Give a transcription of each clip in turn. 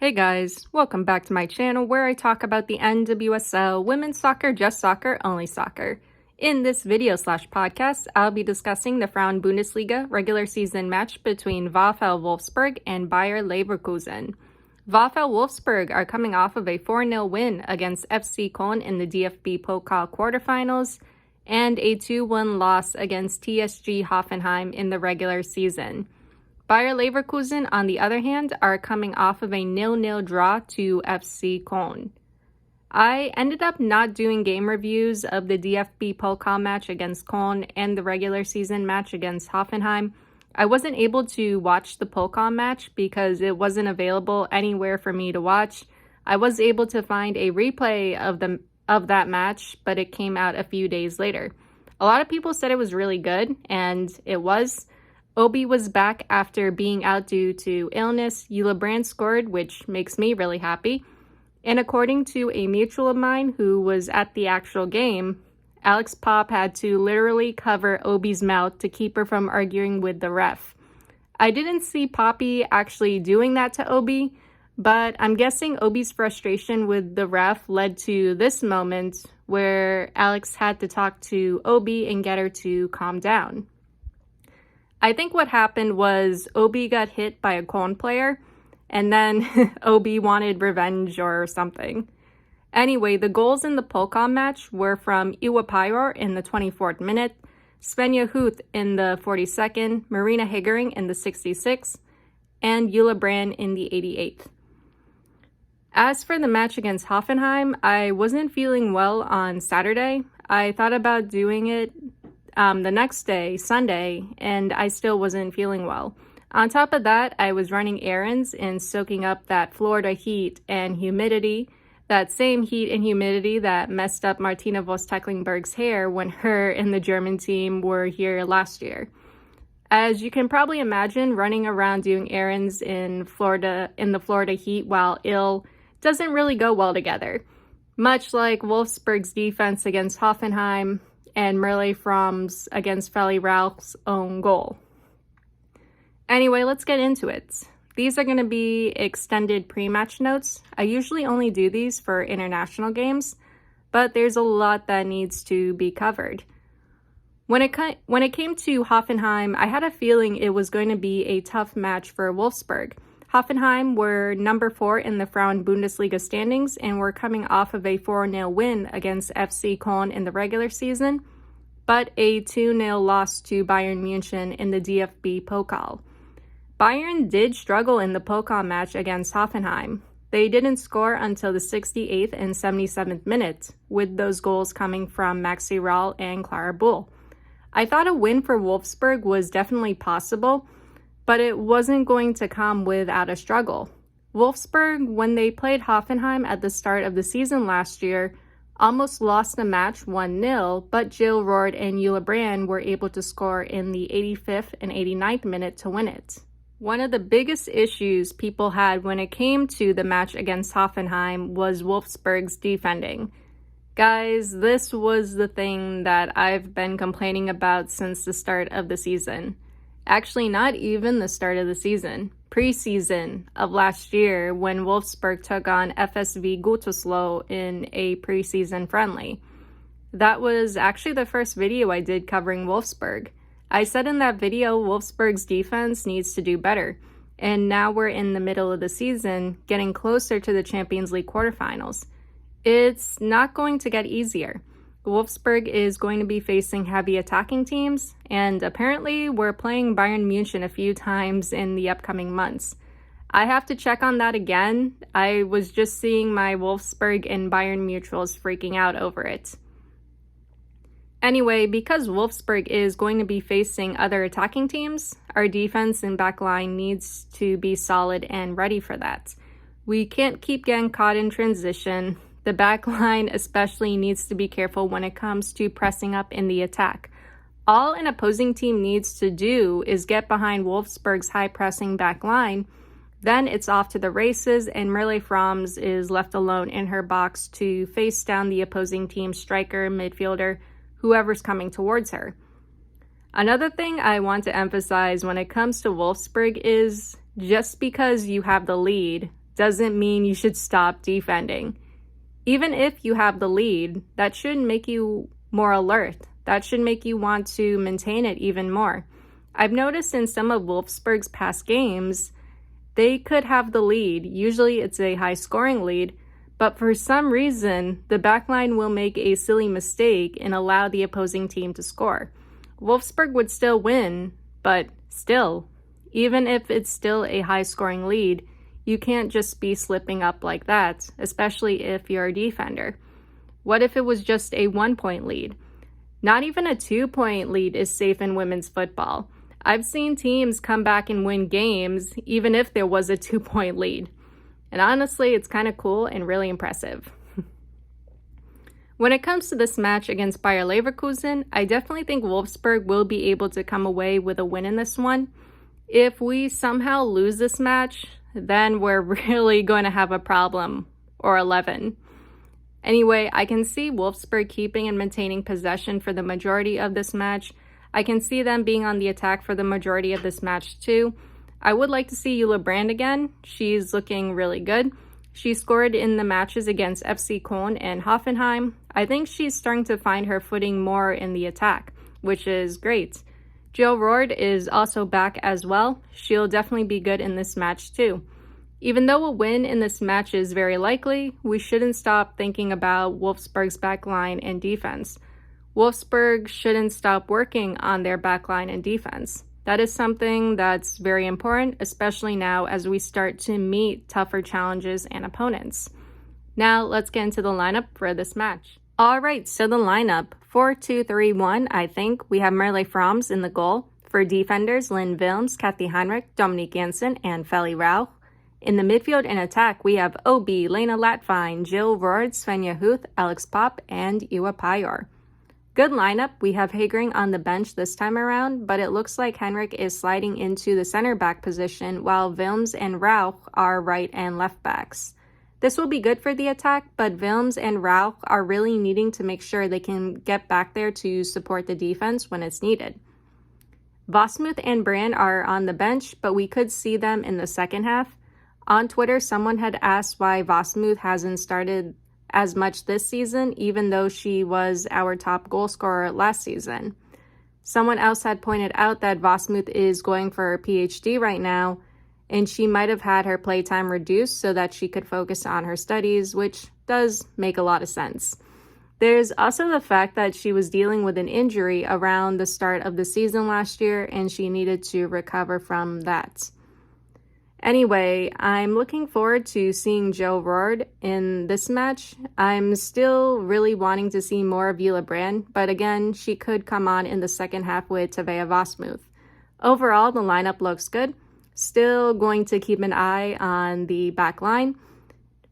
Hey guys, welcome back to my channel where I talk about the NWSL, women's soccer, just soccer, only soccer. In this video/podcast, I'll be discussing the Frauen Bundesliga regular season match between VfL Wolfsburg and Bayer Leverkusen. VfL Wolfsburg are coming off of a 4-0 win against FC Köln in the DFB Pokal quarterfinals and a 2-1 loss against TSG Hoffenheim in the regular season. Bayer Leverkusen, on the other hand, are coming off of a 0-0 draw to FC Köln. I ended up not doing game reviews of the DFB Pokal match against Köln and the regular season match against Hoffenheim. I wasn't able to watch the Pokal match because it wasn't available anywhere for me to watch. I was able to find a replay of that match, but it came out a few days later. A lot of people said it was really good, and it was. Obi was back after being out due to illness. Eula Brand scored, which makes me really happy. And according to a mutual of mine who was at the actual game, Alex Pop had to literally cover Obi's mouth to keep her from arguing with the ref. I didn't see Poppy actually doing that to Obi, but I'm guessing Obi's frustration with the ref led to this moment where Alex had to talk to Obi and get her to calm down. I think what happened was Obi got hit by a Köln player, and then Obi wanted revenge or something. Anyway, the goals in the Pokal match were from Iwa Pyror in the 24th minute, Svenja Huth in the 42nd, Marina Higgering in the 66th, and Eula Brand in the 88th. As for the match against Hoffenheim, I wasn't feeling well on Saturday. I thought about doing it the next day, Sunday, and I still wasn't feeling well. On top of that, I was running errands and soaking up that Florida heat and humidity, that same heat and humidity that messed up Martina Voss-Tecklenburg's hair when her and the German team were here last year. As you can probably imagine, running around doing errands in the Florida heat while ill doesn't really go well together. Much like Wolfsburg's defense against Hoffenheim and Merle Fromm's against Feli Ralph's own goal. Anyway, let's get into it. These are going to be extended pre-match notes. I usually only do these for international games, but there's a lot that needs to be covered. When it came to Hoffenheim, I had a feeling it was going to be a tough match for Wolfsburg. Hoffenheim were number 4 in the Frauen Bundesliga standings and were coming off of a 4-0 win against FC Köln in the regular season, but a 2-0 loss to Bayern München in the DFB Pokal. Bayern did struggle in the Pokal match against Hoffenheim. They didn't score until the 68th and 77th minutes, with those goals coming from Maxi Rahl and Clara Bull. I thought a win for Wolfsburg was definitely possible, but it wasn't going to come without a struggle. Wolfsburg, when they played Hoffenheim at the start of the season last year, almost lost the match 1-0, but Jill Roord and Eula Brand were able to score in the 85th and 89th minute to win it. One of the biggest issues people had when it came to the match against Hoffenheim was Wolfsburg's defending. Guys, this was the thing that I've been complaining about since the start of the season. Actually, not even the start of the season. Preseason of last year when Wolfsburg took on FSV Gütersloh in a preseason friendly. That was actually the first video I did covering Wolfsburg. I said in that video Wolfsburg's defense needs to do better, and now we're in the middle of the season, getting closer to the Champions League quarterfinals. It's not going to get easier. Wolfsburg is going to be facing heavy attacking teams, and apparently we're playing Bayern München a few times in the upcoming months. I have to check on that again. I was just seeing my Wolfsburg and Bayern mutuals freaking out over it. Anyway, because Wolfsburg is going to be facing other attacking teams, our defense and backline needs to be solid and ready for that. We can't keep getting caught in transition. The backline especially needs to be careful when it comes to pressing up in the attack. All an opposing team needs to do is get behind Wolfsburg's high-pressing backline. Then it's off to the races, and Merle Froms is left alone in her box to face down the opposing team's striker, midfielder, whoever's coming towards her. Another thing I want to emphasize when it comes to Wolfsburg is just because you have the lead doesn't mean you should stop defending. Even if you have the lead, that should make you more alert. That should make you want to maintain it even more. I've noticed in some of Wolfsburg's past games, they could have the lead. Usually it's a high-scoring lead, but for some reason, the backline will make a silly mistake and allow the opposing team to score. Wolfsburg would still win, but still, even if it's still a high-scoring lead, you can't just be slipping up like that, especially if you're a defender. What if it was just a 1-point lead? Not even a 2-point lead is safe in women's football. I've seen teams come back and win games even if there was a 2-point lead. And honestly, it's kind of cool and really impressive. When it comes to this match against Bayer Leverkusen, I definitely think Wolfsburg will be able to come away with a win in this one. If we somehow lose this match, then we're really going to have a problem, or 11. Anyway, I can see Wolfsburg keeping and maintaining possession for the majority of this match. I can see them being on the attack for the majority of this match too. I would like to see Jule Brand again. She's looking really good. She scored in the matches against FC Köln and Hoffenheim. I think she's starting to find her footing more in the attack, which is great. Jill Roord is also back as well. She'll definitely be good in this match too. Even though a win in this match is very likely, we shouldn't stop thinking about Wolfsburg's backline and defense. Wolfsburg shouldn't stop working on their backline and defense. That is something that's very important, especially now as we start to meet tougher challenges and opponents. Now let's get into the lineup for this match. All right, so the lineup, 4-2-3-1, I think. We have Merle Froms in the goal. For defenders, Lynn Wilms, Kathy Heinrich, Dominique Janssen, and Feli Rauch. In the midfield and attack, we have Obi, Lena Latvine, Jill Roord, Svenja Huth, Alex Pop, and Iwa Payor. Good lineup. We have Hagering on the bench this time around, but it looks like Henrik is sliding into the center back position while Wilms and Rauch are right and left backs. This will be good for the attack, but Wilms and Rauch are really needing to make sure they can get back there to support the defense when it's needed. Vosmuth and Brand are on the bench, but we could see them in the second half. On Twitter, someone had asked why Vosmuth hasn't started as much this season, even though she was our top goal scorer last season. Someone else had pointed out that Vosmuth is going for her PhD right now, and she might have had her playtime reduced so that she could focus on her studies, which does make a lot of sense. There's also the fact that she was dealing with an injury around the start of the season last year, and she needed to recover from that. Anyway, I'm looking forward to seeing Jill Roord in this match. I'm still really wanting to see more of Jule Brand, but again, she could come on in the second half with Tavea Vosmuth. Overall, the lineup looks good. Still going to keep an eye on the back line.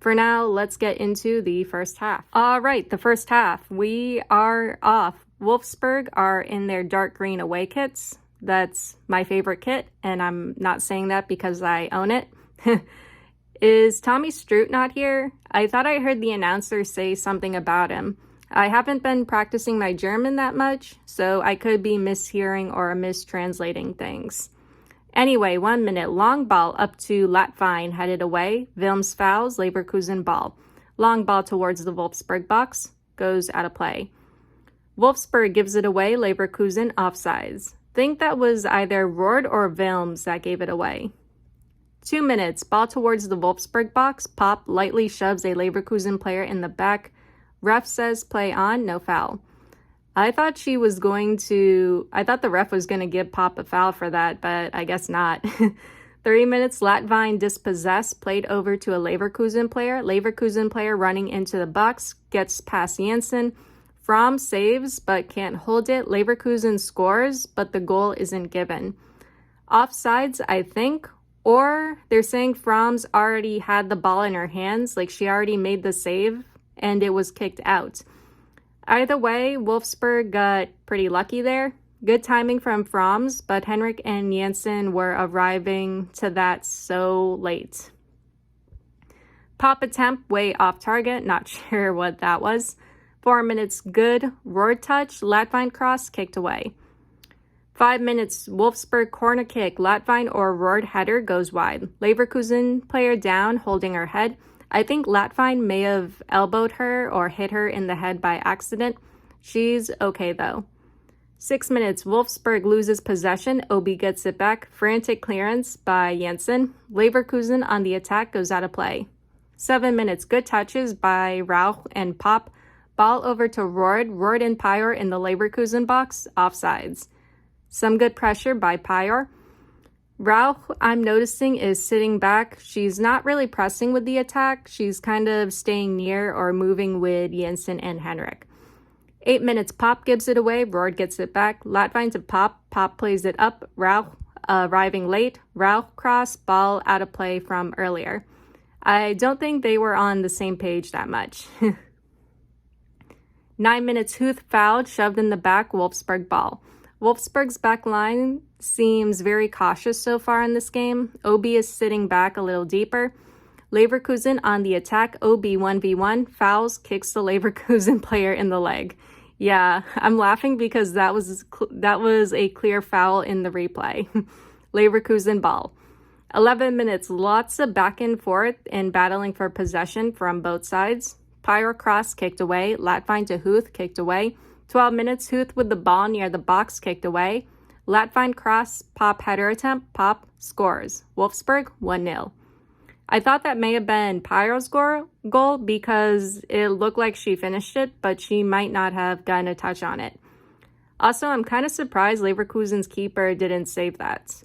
For now, let's get into the first half. All right, the first half. We are off. Wolfsburg are in their dark green away kits. That's my favorite kit, and I'm not saying that because I own it. Is Tommy Stroot not here? I thought I heard the announcer say something about him. I haven't been practicing my German that much, so I could be mishearing or mistranslating things. Anyway, 1 minute, long ball up to Latvine, headed away. Wilms fouls, Leverkusen ball. Long ball towards the Wolfsburg box, goes out of play. Wolfsburg gives it away, Leverkusen offsides. Think that was either Roord or Wilms that gave it away. 2 minutes, ball towards the Wolfsburg box. Pop lightly shoves a Leverkusen player in the back. Ref says play on, no foul. I thought the ref was going to give Pop a foul for that, but I guess not. 3 minutes, Latvine dispossessed, played over to a Leverkusen player. Leverkusen player running into the box, gets past Janssen. Fromm saves, but can't hold it. Leverkusen scores, but the goal isn't given. Offsides, I think, or they're saying Fromm's already had the ball in her hands, like she already made the save, and it was kicked out. Either way, Wolfsburg got pretty lucky there. Good timing from Fromm's, but Henrik and Janssen were arriving to that so late. Pop attempt way off target, not sure what that was. 4 minutes good, Roord touch, Latvine cross, kicked away. 5 minutes, Wolfsburg corner kick, Latvine or Roord header goes wide. Leverkusen player down, holding her head. I think Latvine may have elbowed her or hit her in the head by accident. She's okay though. 6 minutes, Wolfsburg loses possession. Obi gets it back. Frantic clearance by Jensen. Leverkusen on the attack goes out of play. 7 minutes, good touches by Rauch and Pop. Ball over to Roord. Roord and Pyor in the Leverkusen box. Offsides. Some good pressure by Pyor. Rauch, I'm noticing, is sitting back. She's not really pressing with the attack. She's kind of staying near or moving with Jensen and Henrik. 8 minutes, Pop gives it away. Roord gets it back. Latvine to Pop. Pop plays it up. Rauch arriving late. Rauch cross. Ball out of play from earlier. I don't think they were on the same page that much. 9 minutes, Huth fouled. Shoved in the back. Wolfsburg ball. Wolfsburg's back line seems very cautious so far in this game. OB is sitting back a little deeper. Leverkusen on the attack. OB 1v1. Fouls. Kicks the Leverkusen player in the leg. Yeah, I'm laughing because that was a clear foul in the replay. Leverkusen ball. 11 minutes, lots of back and forth and battling for possession from both sides. Pyor cross kicked away. Latvine to Huth kicked away. 12 minutes, Huth with the ball near the box kicked away. Latvine cross, Pop header attempt. Pop scores. Wolfsburg 1-0. I thought that may have been Pyor's goal because it looked like she finished it, but she might not have gotten a touch on it. Also, I'm kind of surprised Leverkusen's keeper didn't save that.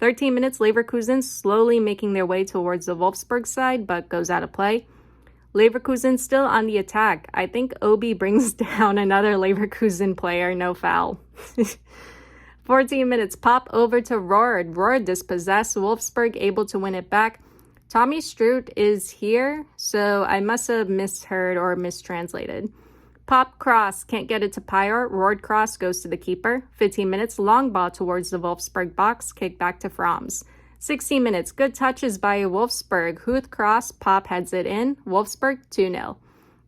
13 minutes, Leverkusen slowly making their way towards the Wolfsburg side, but goes out of play. Leverkusen still on the attack. I think Obi brings down another Leverkusen player, no foul. 14 minutes, Pop over to Roord. Roord dispossessed, Wolfsburg able to win it back. Tommy Stroot is here, so I must have misheard or mistranslated. Pop cross, can't get it to Pyor. Roord cross goes to the keeper. 15 minutes, long ball towards the Wolfsburg box, kick back to Fromms. 16 minutes, good touches by Wolfsburg. Huth cross, Pop heads it in. Wolfsburg 2-0.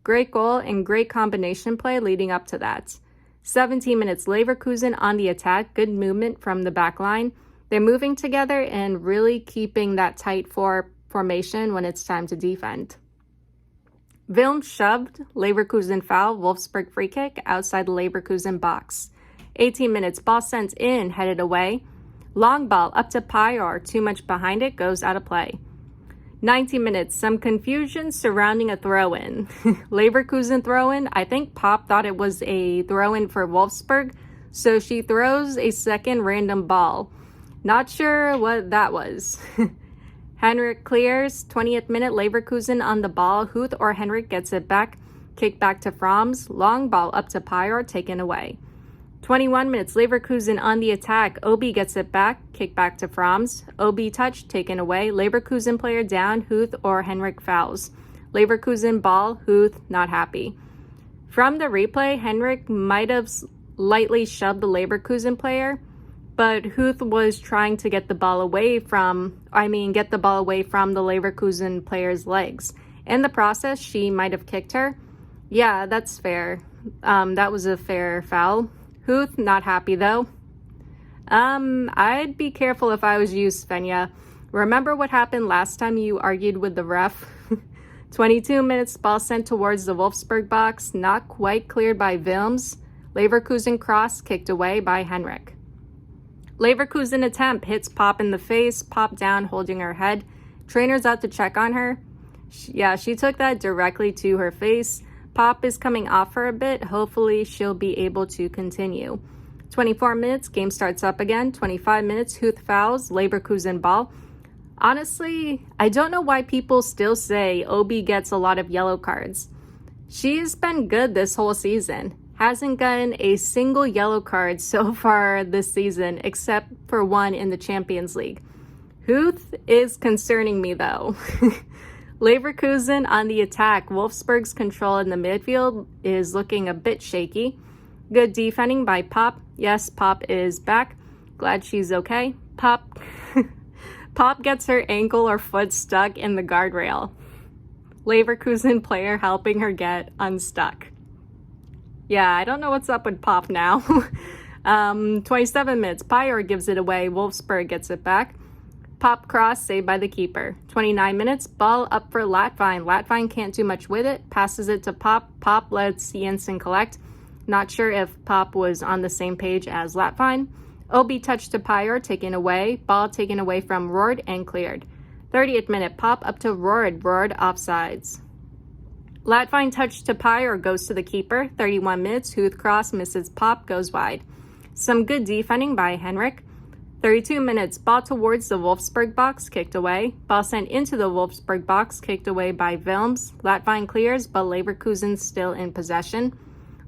Great goal and great combination play leading up to that. 17 minutes, Leverkusen on the attack. Good movement from the back line. They're moving together and really keeping that tight formation when it's time to defend. Wilm shoved, Leverkusen foul, Wolfsburg free kick outside the Leverkusen box. 18 minutes, ball sent in, headed away. Long ball up to Pyor, too much behind it, goes out of play. 19 minutes, some confusion surrounding a throw-in. Leverkusen throw-in, I think Pop thought it was a throw-in for Wolfsburg, so she throws a second random ball. Not sure what that was. Henrik clears, 20th minute, Leverkusen on the ball. Huth or Henrik gets it back. Kick back to Fromms. Long ball up to Pyor, taken away. 21 minutes, Leverkusen on the attack. Obi gets it back. Kick back to Fromms. Obi touch, taken away. Leverkusen player down. Huth or Henrik fouls. Leverkusen ball. Huth not happy. From the replay, Henrik might have lightly shoved the Leverkusen player, but Huth was trying to get the ball away from the Leverkusen player's legs. In the process, she might have kicked her. Yeah, that's fair. That was a fair foul. Huth, not happy though. I'd be careful if I was you, Svenja. Remember what happened last time you argued with the ref? 22 minutes, ball sent towards the Wolfsburg box, not quite cleared by Wilms. Leverkusen cross, kicked away by Henrik. Leverkusen attempt, hits Pop in the face, Pop down, holding her head. Trainer's out to check on her. She took that directly to her face. Pop is coming off her a bit. Hopefully she'll be able to continue. 24 minutes, game starts up again. 25 minutes, Huth fouls, Leverkusen ball. Honestly, I don't know why people still say Obi gets a lot of yellow cards. She's been good this whole season. Hasn't gotten a single yellow card so far this season, except for one in the Champions League. Huth is concerning me though. Leverkusen on the attack. Wolfsburg's control in the midfield is looking a bit shaky. Good defending by Pop. Yes, Pop is back. Glad she's okay. Pop gets her ankle or foot stuck in the guardrail. Leverkusen player helping her get unstuck. Yeah, I don't know what's up with Pop now. 27 minutes, Pyer gives it away. Wolfsburg gets it back. Pop cross saved by the keeper. 29 minutes, ball up for Latvine. Latvine can't do much with it. Passes it to Pop. Pop lets Jensen collect. Not sure if Pop was on the same page as Latvine. Obi touch to Pyer, taken away. Ball taken away from Roord and cleared. 30th minute, Pop up to Roord. Roord offsides. Latvine touch to Pyer goes to the keeper. 31 minutes, Huth cross misses Pop, goes wide. Some good defending by Henrik. 32 minutes, ball towards the Wolfsburg box, kicked away. Ball sent into the Wolfsburg box, kicked away by Wilms. Latvine clears, but Leverkusen still in possession.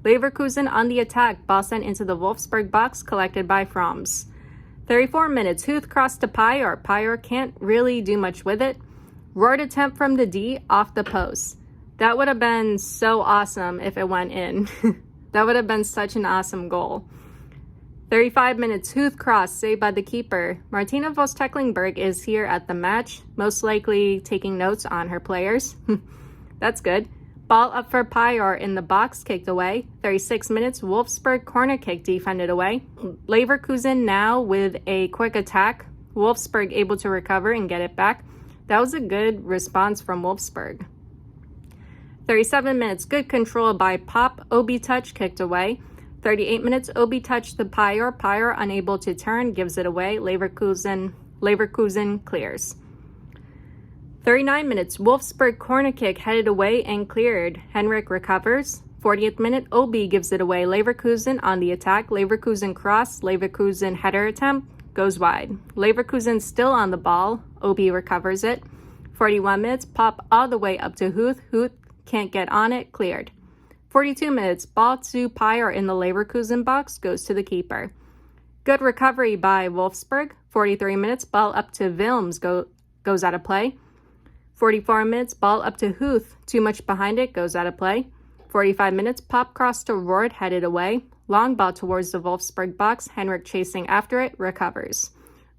Leverkusen on the attack, ball sent into the Wolfsburg box, collected by Froms. 34 minutes, Huth cross to Pyer. Pyer can't really do much with it. Roord attempt from the D off the post. That would have been so awesome if it went in. That would have been such an awesome goal. 35 minutes, Huth cross, saved by the keeper. Martina Voss-Tecklenburg is here at the match, most likely taking notes on her players. That's good. Ball up for Pyer in the box, kicked away. 36 minutes, Wolfsburg corner kick defended away. Leverkusen now with a quick attack. Wolfsburg able to recover and get it back. That was a good response from Wolfsburg. 37 minutes, good control by Pop. Obi touch, kicked away. 38 minutes, Obi touch to Pyer. Pyer unable to turn, gives it away. Leverkusen clears. 39 minutes, Wolfsburg corner kick headed away and cleared. Henrik recovers. 40th minute, Obi gives it away. Leverkusen on the attack. Leverkusen cross. Leverkusen header attempt goes wide. Leverkusen still on the ball. Obi recovers it. 41 minutes, Pop all the way up to Huth. Huth can't get on it, cleared. 42 minutes, ball to Pyer in the Leverkusen box, goes to the keeper. Good recovery by Wolfsburg. 43 minutes, ball up to Wilms, goes out of play. 44 minutes, ball up to Huth, too much behind it, goes out of play. 45 minutes, Pop cross to Roord, headed away. Long ball towards the Wolfsburg box, Henrik chasing after it, recovers.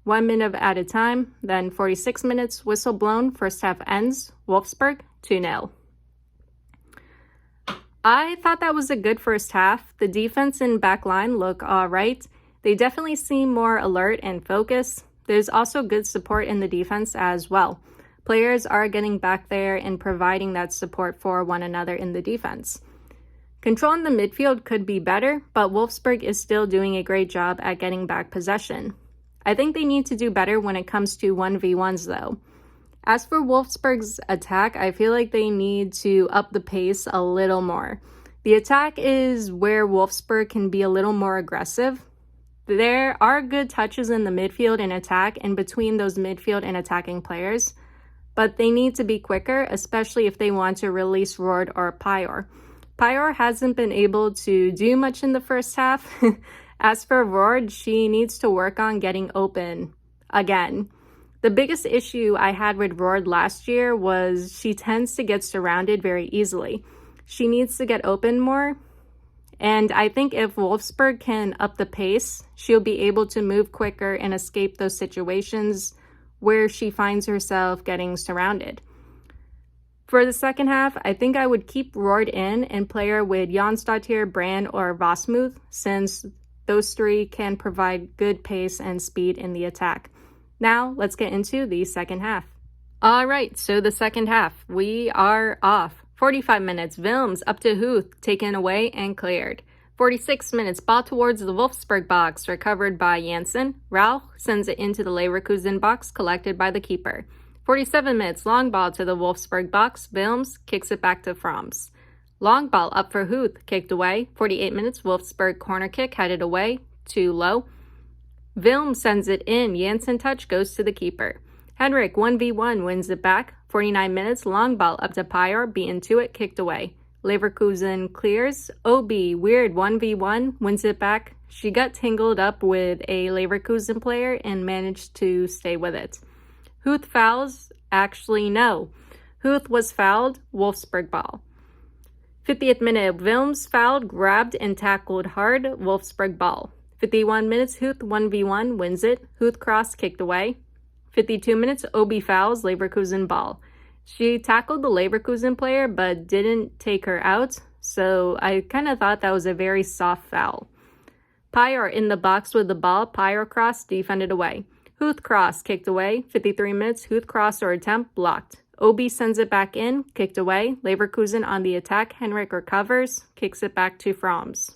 1 minute at a time, then 46 minutes, whistle blown, first half ends, Wolfsburg 2-0. I thought that was a good first half. The defense and back line look all right. They definitely seem more alert and focused. There's also good support in the defense as well. Players are getting back there and providing that support for one another in the defense. Control in the midfield could be better, but Wolfsburg is still doing a great job at getting back possession. I think they need to do better when it comes to 1v1s though. As for Wolfsburg's attack, I feel like they need to up the pace a little more. The attack is where Wolfsburg can be a little more aggressive. There are good touches in the midfield and attack and between those midfield and attacking players, but they need to be quicker, especially if they want to release Roord or Pyer. Pyer hasn't been able to do much in the first half. As for Roord, she needs to work on getting open again. The biggest issue I had with Roord last year was she tends to get surrounded very easily. She needs to get open more. And I think if Wolfsburg can up the pace, she'll be able to move quicker and escape those situations where she finds herself getting surrounded. For the second half, I think I would keep Roord in and play her with Jonsdottir, Brand, or Vosmuth, since those three can provide good pace and speed in the attack. Now, let's get into the second half. All right, so the second half, we are off. 45 minutes, Wilms up to Huth, taken away and cleared. 46 minutes, ball towards the Wolfsburg box, recovered by Jensen. Rauch sends it into the Leverkusen box, collected by the keeper. 47 minutes, long ball to the Wolfsburg box. Wilms kicks it back to Froms. Long ball up for Huth, kicked away. 48 minutes, Wolfsburg corner kick, headed away, too low. Wilms sends it in. Jensen touch goes to the keeper. Henrik 1v1 wins it back. 49 minutes, long ball up to Pyer, beaten to it, kicked away. Leverkusen clears. Obi, weird 1v1, wins it back. She got tangled up with a Leverkusen player and managed to stay with it. Huth fouls? Actually, no. Huth was fouled, Wolfsburg ball. 50th minute, Wilms fouled, grabbed and tackled hard, Wolfsburg ball. 51 minutes, Huth 1v1, wins it. Huth cross, kicked away. 52 minutes, Obi fouls, Leverkusen ball. She tackled the Leverkusen player but didn't take her out, so I kind of thought that was a very soft foul. Pyre in the box with the ball, Pyre cross, defended away. Huth cross, kicked away, 53 minutes, Huth cross or attempt, blocked. Obi sends it back in, kicked away, Leverkusen on the attack, Henrik recovers, kicks it back to Froms.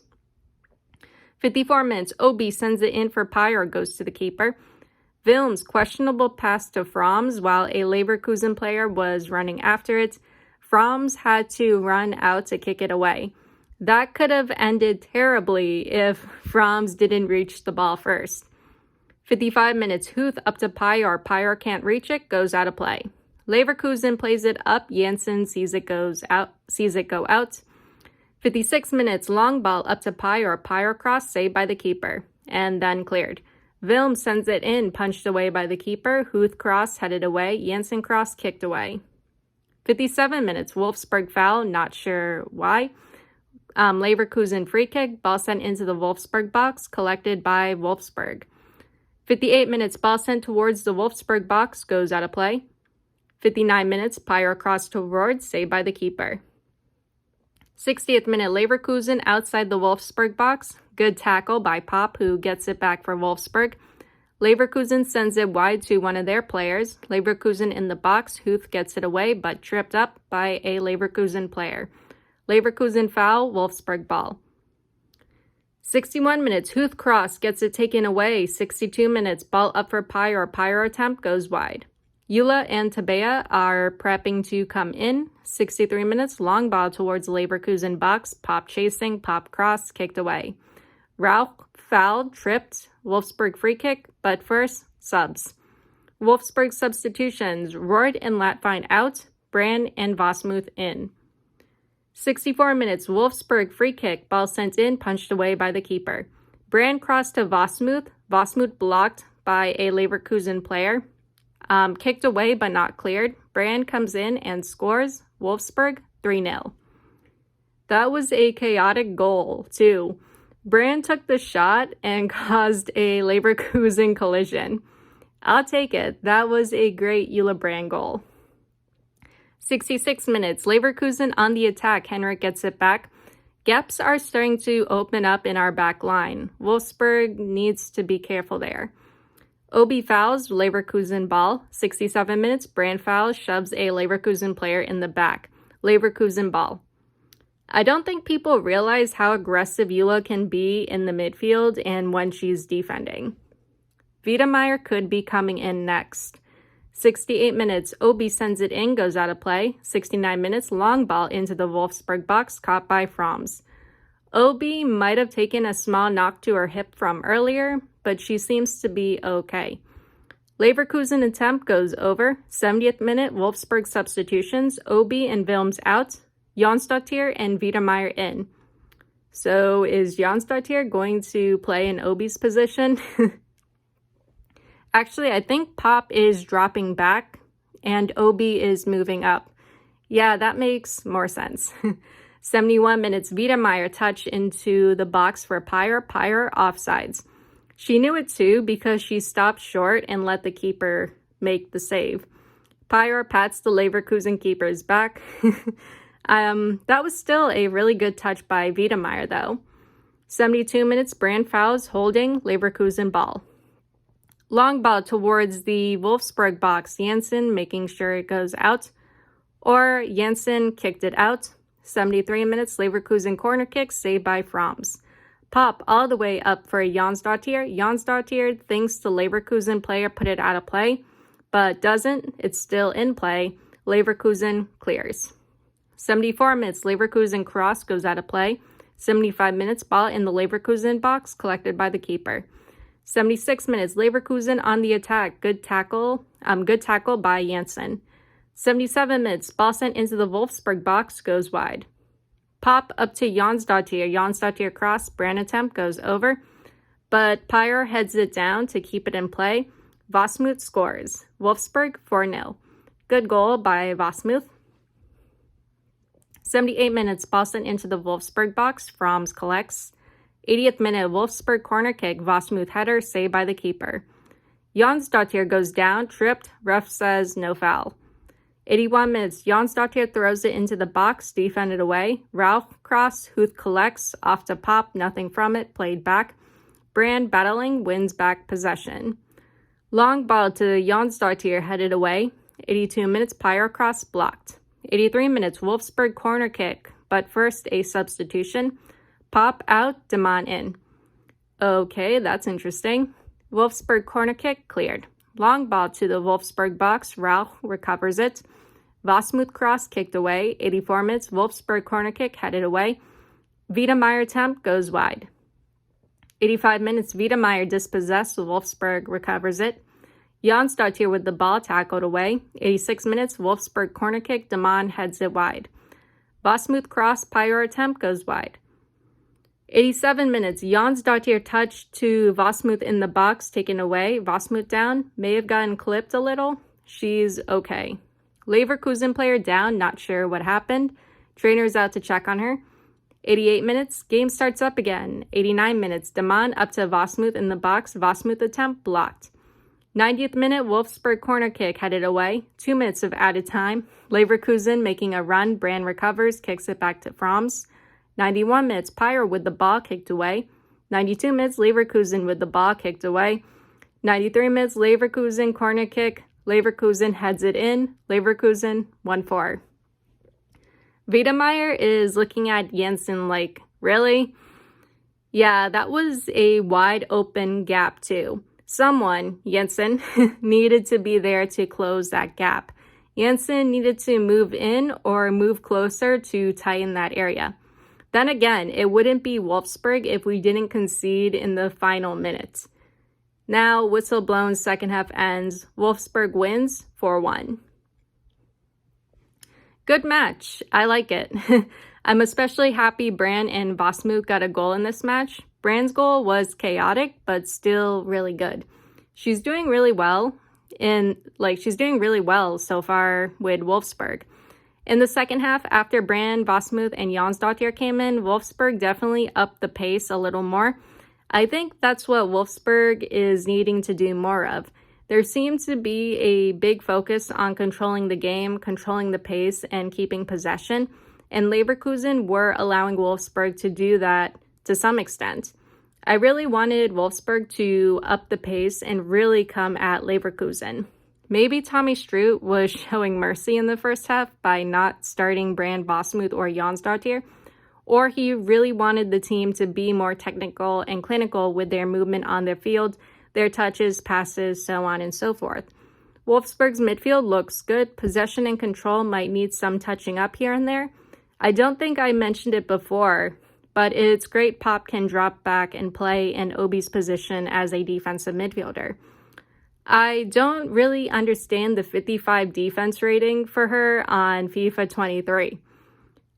54 minutes, Obi sends it in for Pyre, goes to the keeper. Wilms, questionable pass to Froms while a Leverkusen player was running after it. Froms had to run out to kick it away. That could have ended terribly if Froms didn't reach the ball first. 55 minutes, Huth up to Pyre. Pyre can't reach it, goes out of play. Leverkusen plays it up. Janssen sees it go out. 56 minutes, long ball up to Pyre. Pyre cross, saved by the keeper, and then cleared. Wilm sends it in, punched away by the keeper. Huth cross headed away. Janssen cross kicked away. 57 minutes, Wolfsburg foul, not sure why. Leverkusen free kick, ball sent into the Wolfsburg box, collected by Wolfsburg. 58 minutes, ball sent towards the Wolfsburg box, goes out of play. 59 minutes, Pyre cross toward, saved by the keeper. 60th minute, Leverkusen outside the Wolfsburg box. Good tackle by Pop, who gets it back for Wolfsburg. Leverkusen sends it wide to one of their players. Leverkusen in the box. Huth gets it away, but tripped up by a Leverkusen player. Leverkusen foul, Wolfsburg ball. 61 minutes, Huth cross gets it taken away. 62 minutes, ball up for Pyre. Pyre attempt goes wide. Eula and Tabea are prepping to come in. 63 minutes, long ball towards Leverkusen box. Pop chasing, Pop cross, kicked away. Rauch fouled, tripped. Wolfsburg free kick, but first, subs. Wolfsburg substitutions, Royd and Latvein out, Brand and Vosmuth in. 64 minutes, Wolfsburg free kick, ball sent in, punched away by the keeper. Brand crossed to Vosmuth. Vosmuth blocked by a Leverkusen player. Kicked away but not cleared. Brand comes in and scores. Wolfsburg 3-0. That was a chaotic goal, too. Brand took the shot and caused a Leverkusen collision. I'll take it. That was a great Eula Brand goal. 66 minutes. Leverkusen on the attack. Henrik gets it back. Gaps are starting to open up in our back line. Wolfsburg needs to be careful there. Obi fouls, Leverkusen ball. 67 minutes, Brand fouls, shoves a Leverkusen player in the back. Leverkusen ball. I don't think people realize how aggressive Eula can be in the midfield and when she's defending. Wiedemeyer could be coming in next. 68 minutes, Obi sends it in, goes out of play. 69 minutes, long ball into the Wolfsburg box, caught by Froms. Obi might have taken a small knock to her hip from earlier, but she seems to be okay. Leverkusen attempt goes over. 70th minute, Wolfsburg substitutions. Obi and Wilms out. Jonsdottir and Wiedemeyer in. So is Jonsdottir going to play in Obi's position? Actually, I think Pop is dropping back and Obi is moving up. Yeah, that makes more sense. 71 minutes, Wiedemeyer touch into the box for Pyre. Pyre offsides. She knew it too because she stopped short and let the keeper make the save. Pyre pats the Leverkusen keeper's back. That was still a really good touch by Wiedemeyer though. 72 minutes, Brand fouls, holding, Leverkusen ball. Long ball towards the Wolfsburg box. Janssen making sure it goes out. Or Janssen kicked it out. 73 minutes, Leverkusen corner kick, saved by Froms. Pop all the way up for Jonsdottir. Jonsdottir thinks the Leverkusen player put it out of play, but doesn't. It's still in play. Leverkusen clears. 74 minutes, Leverkusen cross goes out of play. 75 minutes, ball in the Leverkusen box, collected by the keeper. 76 minutes, Leverkusen on the attack. Good tackle by Janssen. 77 minutes, ball sent into the Wolfsburg box, goes wide. Pop up to Jonsdottir. Jonsdottir cross, Brand attempt goes over, but Pyre heads it down to keep it in play. Vosmuth scores. Wolfsburg 4-0. Good goal by Vosmuth. 78 minutes, ball sent into the Wolfsburg box. Froms collects. 80th minute, Wolfsburg corner kick. Vosmuth header, saved by the keeper. Jonsdottir goes down, tripped. Ref says no foul. 81 minutes, Jonsdottir throws it into the box, defended away. Rauch cross, Huth collects, off to Pop, nothing from it, played back. Brand battling wins back possession. Long ball to Jonsdottir headed away. 82 minutes Pyro cross blocked. 83 minutes Wolfsburg corner kick, but first a substitution. Pop out, Deman in. Okay, that's interesting. Wolfsburg corner kick cleared. Long ball to the Wolfsburg box. Rauch recovers it. Wasmuth cross kicked away. 84 minutes Wolfsburg corner kick headed away. Wiedemeyer attempt goes wide. 85 minutes Wiedemeyer dispossessed. Wolfsburg recovers it. Jonsdottir with the ball tackled away. 86 minutes Wolfsburg corner kick. Deman heads it wide. Wasmuth cross Pyro attempt goes wide. 87 minutes Jonsdottir touch to Wasmuth in the box taken away. Wasmuth down. May have gotten clipped a little. She's okay. Leverkusen player down. Not sure what happened. Trainer's out to check on her. 88 minutes. Game starts up again. 89 minutes. Deman up to Wasmuth in the box. Wasmuth attempt blocked. 90th minute, Wolfsburg corner kick headed away. 2 minutes of added time. Leverkusen making a run. Brand recovers, kicks it back to Froms. 91 minutes, Pyro with the ball kicked away. 92 minutes, Leverkusen with the ball kicked away. 93 minutes, Leverkusen corner kick. Leverkusen heads it in. Leverkusen 1-4. Wiedemeyer is looking at Jensen like, really? Yeah, that was a wide open gap too. Someone, Jensen, needed to be there to close that gap. Jensen needed to move in or move closer to tighten that area. Then again, it wouldn't be Wolfsburg if we didn't concede in the final minutes. Now, whistle blown, second half ends. Wolfsburg wins 4-1. Good match. I like it. I'm especially happy Brand and Wasmuth got a goal in this match. Brand's goal was chaotic, but still really good. She's doing really well so far with Wolfsburg. In the second half, after Brand, Wasmuth, and Jonsdottir came in, Wolfsburg definitely upped the pace a little more. I think that's what Wolfsburg is needing to do more of. There seemed to be a big focus on controlling the game, controlling the pace, and keeping possession, and Leverkusen were allowing Wolfsburg to do that to some extent. I really wanted Wolfsburg to up the pace and really come at Leverkusen. Maybe Tommy Stroot was showing mercy in the first half by not starting Brand, Wasmuth, or Jonsdottir, or he really wanted the team to be more technical and clinical with their movement on the field, their touches, passes, so on and so forth. Wolfsburg's midfield looks good. Possession and control might need some touching up here and there. I don't think I mentioned it before, but it's great Pop can drop back and play in Obi's position as a defensive midfielder. I don't really understand the 55 defense rating for her on FIFA 23.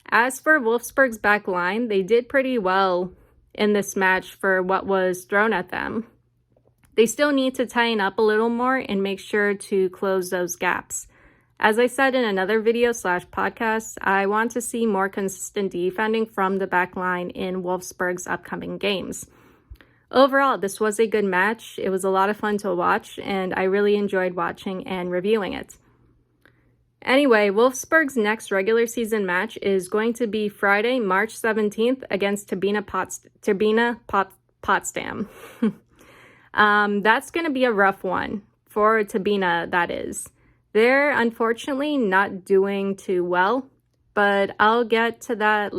As for Wolfsburg's back line, they did pretty well in this match for what was thrown at them. They still need to tighten up a little more and make sure to close those gaps. As I said in another video/podcast, I want to see more consistent defending from the back line in Wolfsburg's upcoming games. Overall, this was a good match. It was a lot of fun to watch, and I really enjoyed watching and reviewing it. Anyway, Wolfsburg's next regular season match is going to be Friday, March 17th against Turbine Potsdam. That's going to be a rough one for Turbine, that is. They're unfortunately not doing too well, but I'll get to that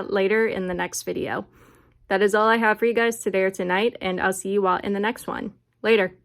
later in the next video. That is all I have for you guys today or tonight, and I'll see you all in the next one. Later.